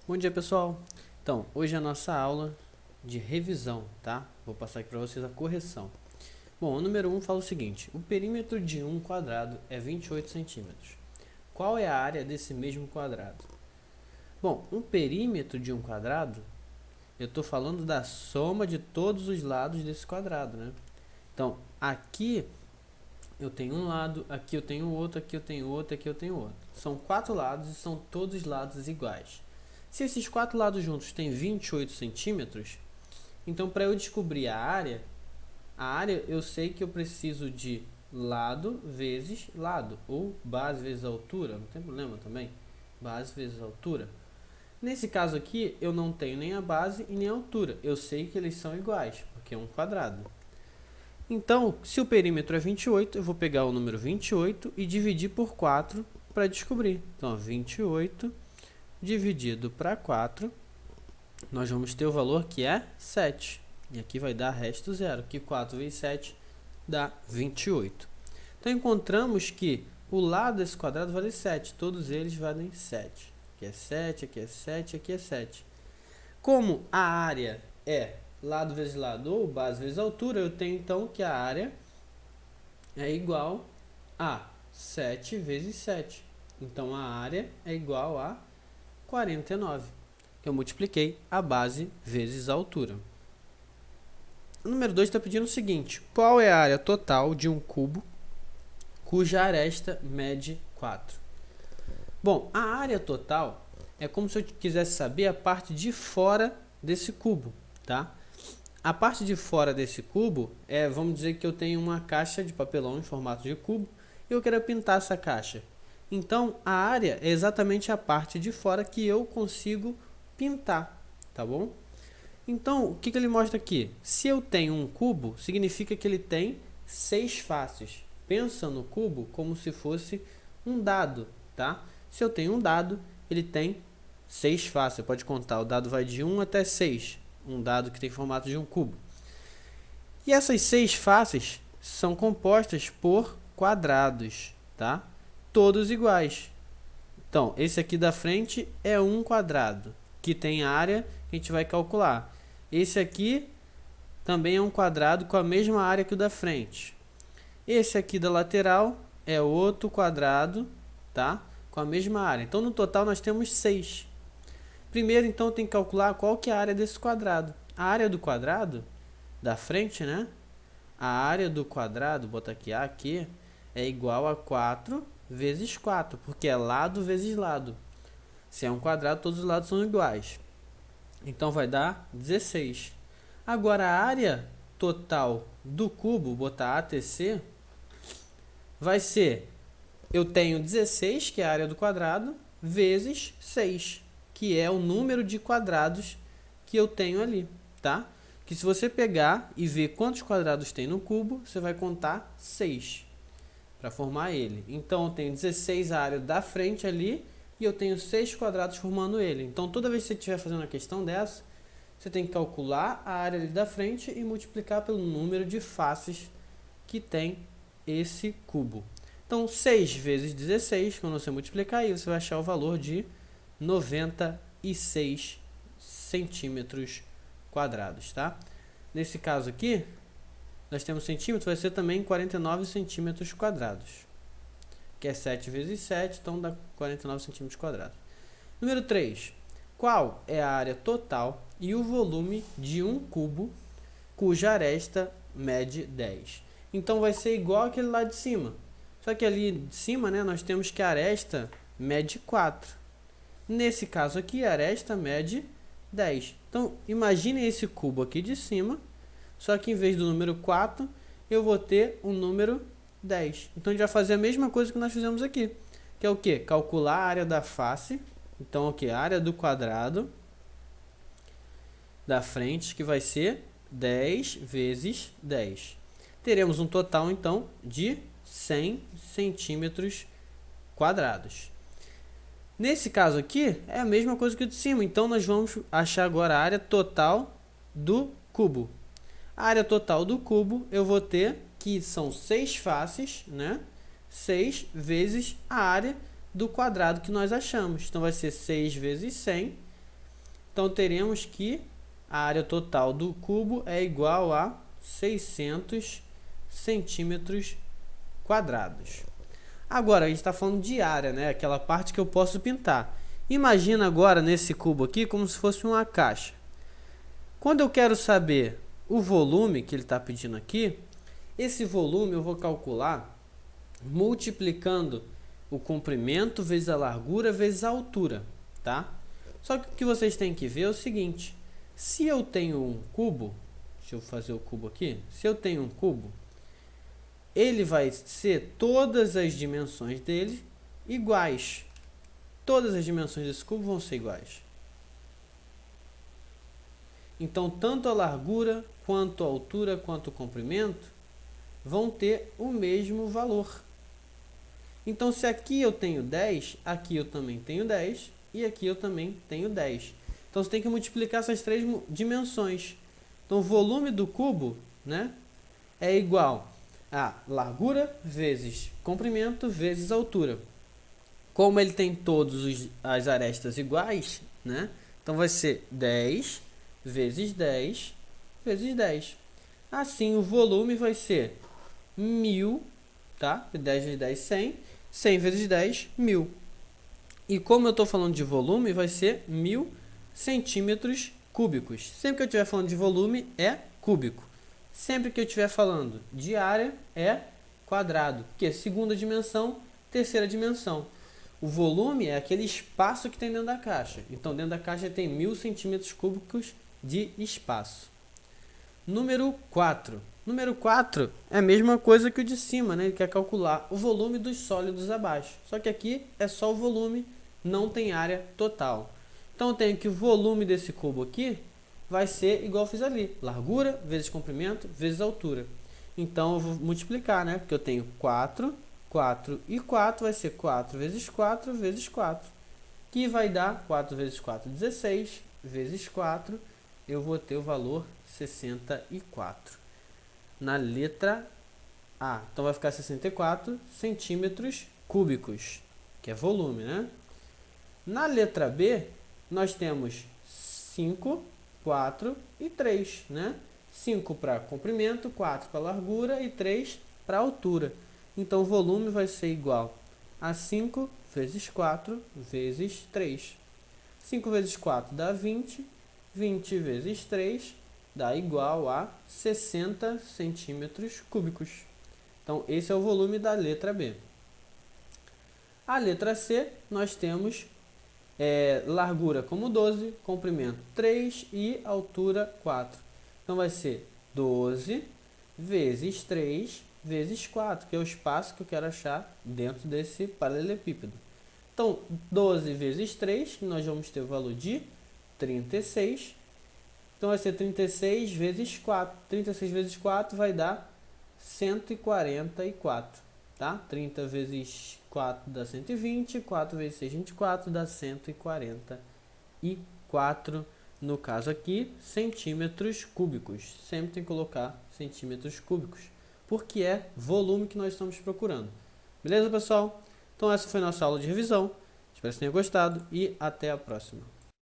Bom dia, pessoal. Então, hoje é a nossa aula de revisão, tá? Vou passar aqui para vocês a correção. Bom, o número 1 fala o seguinte: o perímetro de um quadrado é 28 centímetros. Qual é a área desse mesmo quadrado? Bom, um perímetro de um quadrado, eu estou falando da soma de todos os lados desse quadrado, né? Então, aqui eu tenho um lado, aqui eu tenho outro, aqui eu tenho outro, aqui eu tenho outro. São 4 lados e são todos lados iguais. Se esses 4 lados juntos têm 28 centímetros, então para eu descobrir a área eu sei que eu preciso de lado vezes lado, ou base vezes altura, não tem problema também, base vezes altura. Nesse caso aqui, eu não tenho nem a base e nem a altura, eu sei que eles são iguais, porque é um quadrado. Então, se o perímetro é 28, eu vou pegar o número 28 e dividir por 4 para descobrir. Então, 28 dividido para 4, nós vamos ter o valor que é 7. E aqui vai dar resto zero, que 4 vezes 7 dá 28. Então, encontramos que o lado desse quadrado vale 7. Todos eles valem 7. Aqui é 7, aqui é 7, aqui é 7. Como a área é lado vezes lado ou base vezes altura, eu tenho então que a área é igual a 7 vezes 7. Então, a área é igual a 49. Eu multipliquei a base vezes a altura. O número 2 está pedindo o seguinte: qual é a área total de um cubo cuja aresta mede 4? Bom, a área total é como se eu quisesse saber a parte de fora desse cubo, tá? A parte de fora desse cubo vamos dizer que eu tenho uma caixa de papelão em formato de cubo e eu quero pintar essa caixa. Então, a área é exatamente a parte de fora que eu consigo pintar, tá bom? Então, o que ele mostra aqui? Se eu tenho um cubo, significa que ele tem 6 faces. Pensa no cubo como se fosse um dado, tá? Se eu tenho um dado, ele tem 6 faces. Você pode contar, o dado vai de 1 até 6. Um dado que tem formato de um cubo. E essas 6 faces são compostas por quadrados, tá? Todos iguais. Então, esse aqui da frente é um quadrado, que tem área que a gente vai calcular. Esse aqui também é um quadrado com a mesma área que o da frente. Esse aqui da lateral é outro quadrado, tá? Com a mesma área. Então, no total, nós temos 6. Primeiro, então, tem que calcular qual que é a área desse quadrado. A área do quadrado, da frente, né? A área do quadrado, botar aqui A aqui, é igual a 4 vezes 4, porque é lado vezes lado. Se é um quadrado, todos os lados são iguais. Então, vai dar 16. Agora, a área total do cubo, botar ATC, vai ser, eu tenho 16, que é a área do quadrado, vezes 6, que é o número de quadrados que eu tenho ali, tá? Que se você pegar e ver quantos quadrados tem no cubo, você vai contar 6 para formar ele. Então, eu tenho 16 a área da frente ali e eu tenho 6 quadrados formando ele. Então, toda vez que você estiver fazendo uma questão dessa, você tem que calcular a área ali da frente e multiplicar pelo número de faces que tem esse cubo. Então, 6 vezes 16, quando você multiplicar aí, você vai achar o valor de 96 centímetros quadrados, tá? Nesse caso aqui, nós temos centímetro, vai ser também 49 centímetros quadrados, que é 7 vezes 7, então dá 49 centímetros quadrados. Número 3. Qual é a área total e o volume de um cubo cuja aresta mede 10? Então, vai ser igual aquele lá de cima. Só que ali de cima, né, nós temos que a aresta mede 4. Nesse caso aqui, a aresta mede 10. Então, imagine esse cubo aqui de cima, só que em vez do número 4, eu vou ter o número 10. Então, a gente vai fazer a mesma coisa que nós fizemos aqui, que é o quê? Calcular a área da face. Então, o que? A área do quadrado da frente, que vai ser 10 vezes 10. Teremos um total, então, de 100 centímetros quadrados. Nesse caso aqui, é a mesma coisa que o de cima. Então, nós vamos achar agora a área total do cubo. A área total do cubo, eu vou ter que são 6 faces, né? 6 vezes a área do quadrado que nós achamos. Então, vai ser 6 vezes 100 Então, teremos que a área total do cubo é igual a 600 centímetros quadrados. Agora, a gente está falando de área, né? Aquela parte que eu posso pintar. Imagina agora nesse cubo aqui como se fosse uma caixa. Quando eu quero saber o volume que ele está pedindo aqui, esse volume eu vou calcular multiplicando o comprimento vezes a largura vezes a altura, tá? Só que o que vocês têm que ver é o seguinte: se eu tenho um cubo, deixa eu fazer o cubo aqui. Se eu tenho um cubo, ele vai ser todas as dimensões dele iguais. Todas as dimensões desse cubo vão ser iguais. Então, tanto a largura, quanto a altura, quanto o comprimento vão ter o mesmo valor. Então, se aqui eu tenho 10, aqui eu também tenho 10 e aqui eu também tenho 10. Então, você tem que multiplicar essas três dimensões. Então, o volume do cubo, né, é igual a largura vezes comprimento vezes altura. Como ele tem todas as arestas iguais, né, então vai ser 10 vezes 10 vezes 10. Assim, o volume vai ser 1000, tá? 10 vezes 10, 100. 100 vezes 10, 1000. E como eu estou falando de volume, vai ser 1000 centímetros cúbicos. Sempre que eu estiver falando de volume, é cúbico. Sempre que eu estiver falando de área, é quadrado. Que é segunda dimensão, terceira dimensão. O volume é aquele espaço que tem dentro da caixa. Então, dentro da caixa tem 1000 centímetros cúbicos de espaço. Número 4. Número 4 é a mesma coisa que o de cima, né? Ele quer calcular o volume dos sólidos abaixo. Só que aqui é só o volume, não tem área total. Então, eu tenho que o volume desse cubo aqui vai ser igual eu fiz ali. Largura vezes comprimento vezes altura. Então, eu vou multiplicar, né? Porque eu tenho 4, 4 e 4 vai ser 4 vezes 4 vezes 4. Que vai dar 4 vezes 4, 16, vezes 4, eu vou ter o valor 64. Na letra A. Então, vai ficar 64 centímetros cúbicos, que é volume, né? Na letra B, nós temos 5, 4 e 3, né? 5 para comprimento, 4 para largura e 3 para altura. Então, o volume vai ser igual a 5 vezes 4 vezes 3. 5 vezes 4 dá 20. 20 vezes 3 dá igual a 60 centímetros cúbicos. Então, esse é o volume da letra B. A letra C, nós temos largura como 12, comprimento 3 e altura 4. Então, vai ser 12 vezes 3 vezes 4, que é o espaço que eu quero achar dentro desse paralelepípedo. Então, 12 vezes 3, nós vamos ter o valor de 36. Então, vai ser 36 vezes 4. 36 vezes 4 vai dar 144, tá? 30 vezes 4 dá 120, 4 vezes 6, 24, dá 144, no caso aqui, centímetros cúbicos. Sempre tem que colocar centímetros cúbicos, porque é volume que nós estamos procurando. Beleza, pessoal? Então, essa foi a nossa aula de revisão. Espero que vocês tenham gostado e até a próxima.